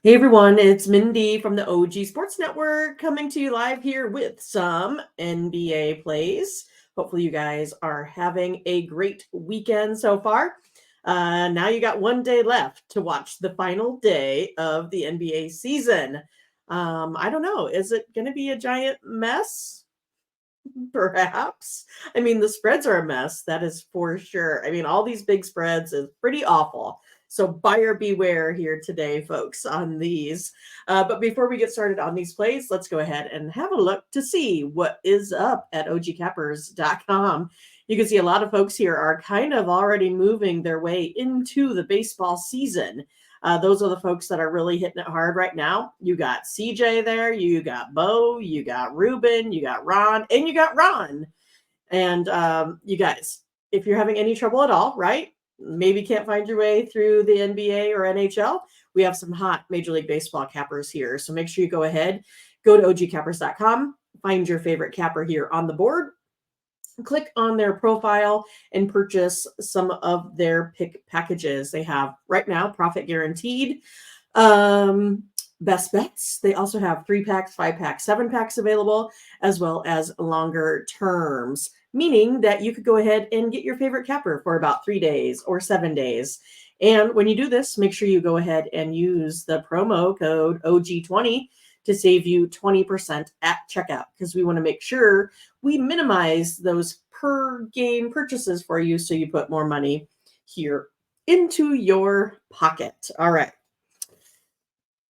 Hey everyone, it's Mindy from the OG Sports Network coming to you live here with some NBA plays. Hopefully, you guys are having a great weekend so far. Now you got one day left to watch the final day of the NBA season. I don't know, is it going to be a giant mess? Perhaps. I mean, the spreads are a mess. That is for sure. I mean, all these big spreads is pretty awful. So buyer beware here today, folks, on these. But before we get started on these plays, let's go ahead and have a look to see what is up at ogcappers.com. You can see a lot of folks here are kind of already moving their way into the baseball season. Those are the folks that are really hitting it hard right now. You got CJ there, you got Bo, you got Ruben, you got Ron, and you got Ron. And you guys, if you're having any trouble at all, right? Maybe can't find your way through the NBA or NHL, we have some hot Major League Baseball cappers here. So make sure you go ahead, go to ogcappers.com, find your favorite capper here on the board, click on their profile and purchase some of their pick packages. They have right now profit guaranteed, best bets. They also have 3-packs, 5-packs, 7-packs available, as well as longer terms, meaning that you could go ahead and get your favorite capper for about 3 days or 7 days. And when you do this, make sure you go ahead and use the promo code OG20 to save you 20% at checkout, because we want to make sure we minimize those per game purchases for you so you put more money here into your pocket. All right.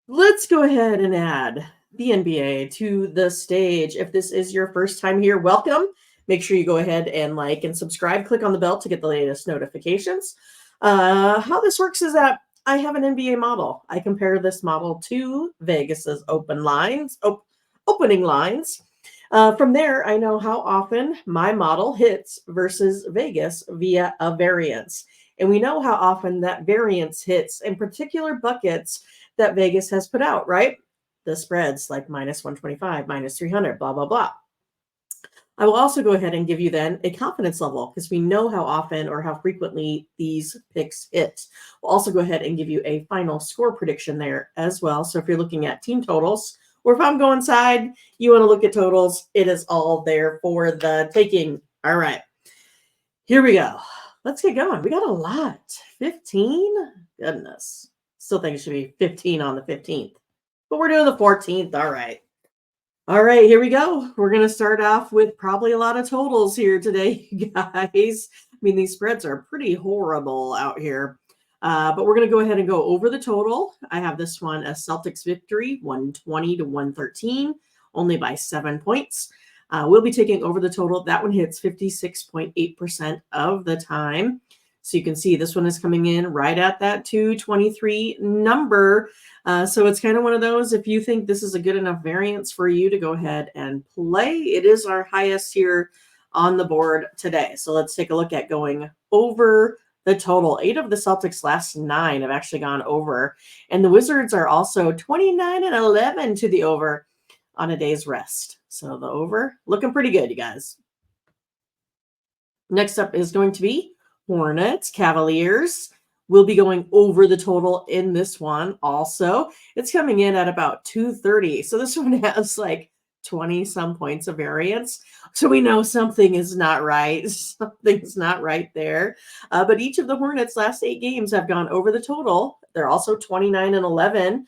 Let's go ahead and add the NBA to the stage. If this is your first time here, welcome. Make sure you go ahead and like and subscribe. Click on the bell to get the latest notifications. How this works is that I have an NBA model. I compare this model to Vegas's opening lines. From there, I know how often my model hits versus Vegas via a variance. And we know how often that variance hits in particular buckets that Vegas has put out, right? The spreads like minus 125, minus 300, blah, blah, blah. I will also go ahead and give you then a confidence level because we know how often or how frequently these picks hit. We'll also go ahead and give you a final score prediction there as well. So if you're looking at team totals, or if I'm going side, you want to look at totals, it is all there for the taking. All right, here we go. Let's get going. We got a lot. 15? Goodness. Still think it should be 15 on the 15th. But we're doing the 14th. All right. All right, here we go. We're going to start off with probably a lot of totals here today, guys. I mean, these spreads are pretty horrible out here. But we're going to go ahead and go over the total. I have this one as Celtics victory, 120 to 113, only by 7 points. We'll be taking over the total. That one hits 56.8% of the time. So you can see this one is coming in right at that 223 number. So it's kind of one of those, if you think this is a good enough variance for you to go ahead and play, it is our highest here on the board today. So let's take a look at going over the total. 8 of the Celtics' last 9 have actually gone over. And the Wizards are also 29 and 11 to the over on a day's rest. So the over looking pretty good, you guys. Next up is going to be Hornets, Cavaliers. We'll be going over the total in this one also. It's coming in at about 230. So this one has like 20 some points of variance. So we know something is not right. Something's not right there. But each of the Hornets' last 8 games have gone over the total. They're also 29 and 11,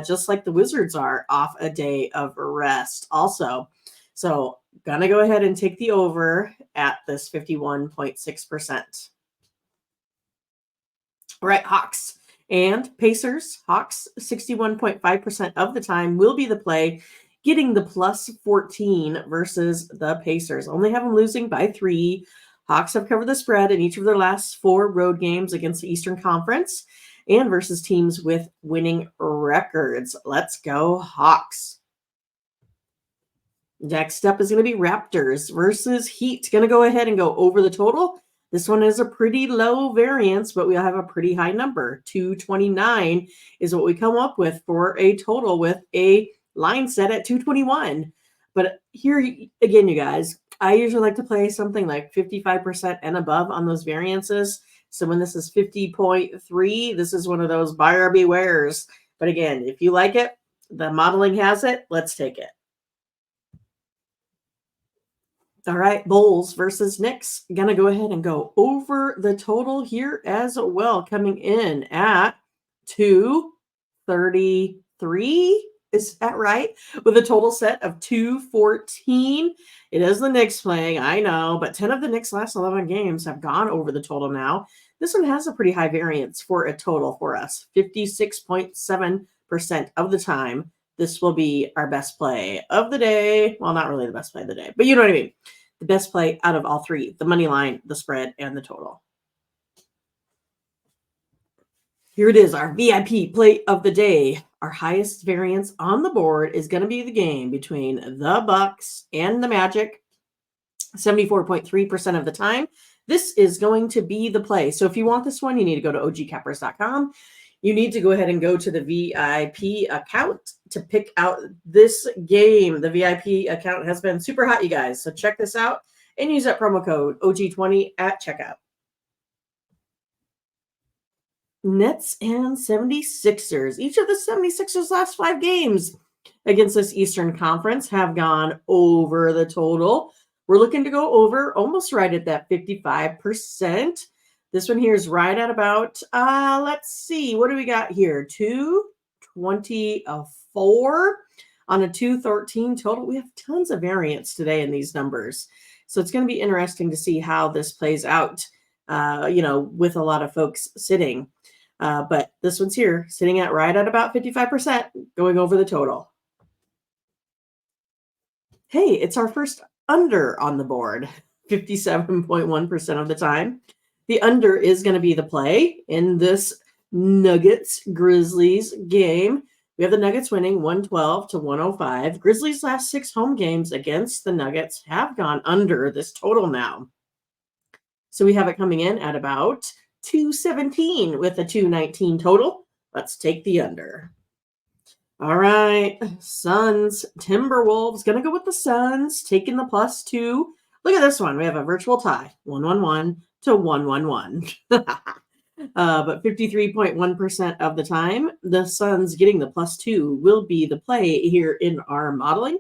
just like the Wizards are off a day of rest also. So gonna go ahead and take the over at this 51.6%. All right, Hawks and Pacers. Hawks, 61.5% of the time will be the play, getting the plus 14 versus the Pacers. Only have them losing by 3. Hawks have covered the spread in each of their last 4 road games against the Eastern Conference and versus teams with winning records. Let's go, Hawks. Next up is going to be Raptors versus Heat. Going to go ahead and go over the total. This one is a pretty low variance, but we'll have a pretty high number. 229 is what we come up with for a total with a line set at 221. But here again, you guys, I usually like to play something like 55% and above on those variances. So when this is 50.3, this is one of those buyer bewares. But again, if you like it, the modeling has it, let's take it. All right, Bulls versus Knicks. Gonna go ahead and go over the total here as well, coming in at 233. Is that right? With a total set of 214. It is the Knicks playing, I know, but 10 of the Knicks' last 11 games have gone over the total now. This one has a pretty high variance for a total for us, 56.7% of the time. This will be our best play of the day. Well, not really the best play of the day, but you know what I mean. The best play out of all three, the money line, the spread, and the total. Here it is, our VIP play of the day. Our highest variance on the board is going to be the game between the Bucks and the Magic, 74.3% of the time. This is going to be the play. So if you want this one, you need to go to ogcappers.com. You need to go ahead and go to the VIP account to pick out this game. The VIP account has been super hot, you guys. So check this out and use that promo code OG20 at checkout. Nets and 76ers. Each of the 76ers' last 5 games against this Eastern Conference have gone over the total. We're looking to go over almost right at that 55%. This one here is right at about, let's see, what do we got here? 224 on a 213 total. We have tons of variance today in these numbers. So it's going to be interesting to see how this plays out, with a lot of folks sitting. But this one's here, sitting at right at about 55%, going over the total. Hey, it's our first under on the board, 57.1% of the time. The under is going to be the play in this Nuggets Grizzlies game. We have the Nuggets winning 112 to 105. Grizzlies' last 6 home games against the Nuggets have gone under this total now. So we have it coming in at about 217 with a 219 total. Let's take the under. All right, Suns, Timberwolves, gonna go with the Suns, taking the +2. Look at this one. We have a virtual tie, 111 to 111. But 53.1% of the time, the Suns getting the +2 will be the play here in our modeling.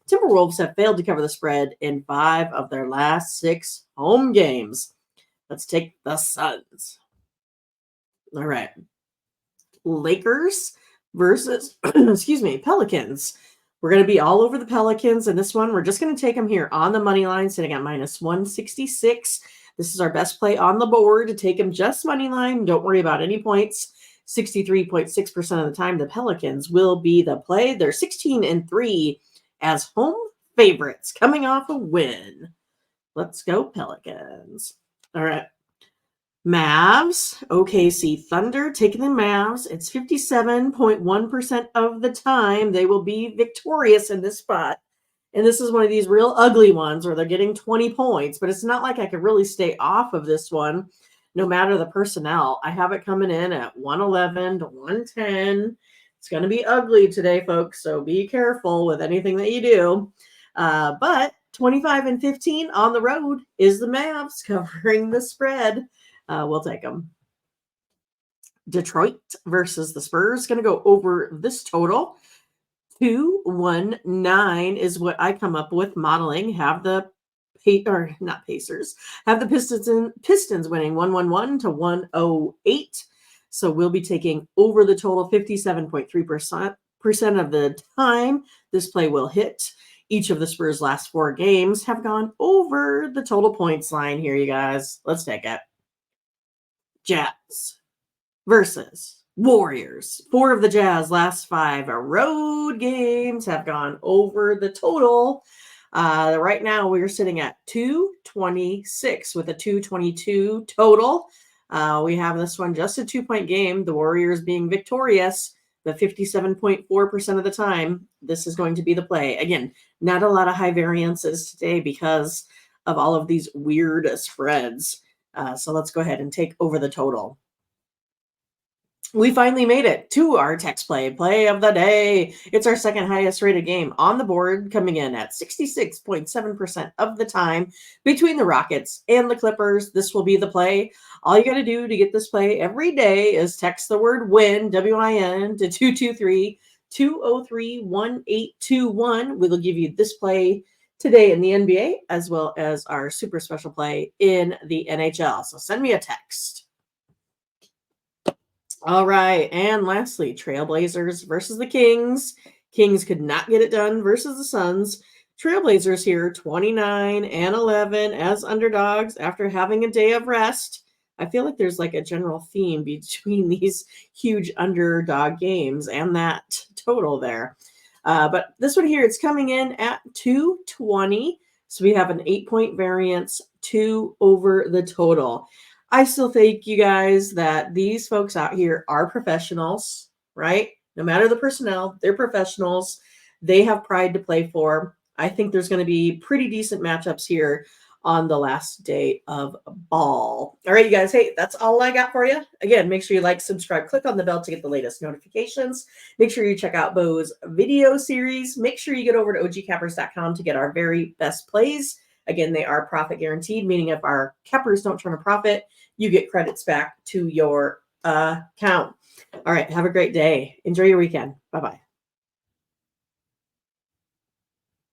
Timberwolves have failed to cover the spread in 5 of their last 6 home games. Let's take the Suns. All right. Lakers versus, Pelicans. We're going to be all over the Pelicans. And this one, we're just going to take them here on the money line, sitting at -166. This is our best play on the board to take them just money line. Don't worry about any points. 63.6% of the time, the Pelicans will be the play. They're 16-3 as home favorites coming off a win. Let's go Pelicans. All right. Mavs, OKC Thunder, taking the Mavs. It's 57.1% of the time they will be victorious in this spot. And this is one of these real ugly ones where they're getting 20 points, but it's not like I could really stay off of this one no matter the personnel. I have it coming in at 111 to 110. It's going to be ugly today, folks, so be careful with anything that you do. But 25-15 on the road is the Mavs covering the spread. We'll take them. Detroit versus the Spurs. Going to go over this total. 219 is what I come up with modeling. Have the Pacers. Have the Pistons winning 111 to 108. So we'll be taking over the total 57.3% of the time. This play will hit. Each of the Spurs' last 4 games have gone over the total points line here, you guys. Let's take it. Jazz versus Warriors. 4 of the Jazz last 5 road games have gone over the total. Right now, we're sitting at 226 with a 222 total. We have this one just a 2-point game. The Warriors being victorious, but 57.4% of the time, this is going to be the play. Again, not a lot of high variances today because of all of these weird spreads. So let's go ahead and take over the total. We finally made it to our text play of the day. It's our second highest rated game on the board, coming in at 66.7% of the time between the Rockets and the Clippers. This will be the play. All you got to do to get this play every day is text the word win, WIN, to 223 203 1821. We will give you this play today in the NBA as well as our super special play in the NHL. So send me a text. All right. And lastly, Trailblazers versus the Kings. Kings could not get it done versus the Suns. Trailblazers here 29 and 11 as underdogs after having a day of rest. I feel like there's like a general theme between these huge underdog games and that total there. But this one here, it's coming in at 220. So we have an 8-point variance, 2 over the total. I still think, you guys, that these folks out here are professionals, right? No matter the personnel, they're professionals. They have pride to play for. I think there's going to be pretty decent matchups here on the last day of ball. All right, you guys. Hey, that's all I got for you. Again, make sure you like, subscribe, click on the bell to get the latest notifications. Make sure you check out Bo's video series. Make sure you get over to ogcappers.com to get our very best plays. Again, they are profit guaranteed, meaning if our cappers don't turn a profit, you get credits back to your account. All right. Have a great day. Enjoy your weekend. Bye-bye.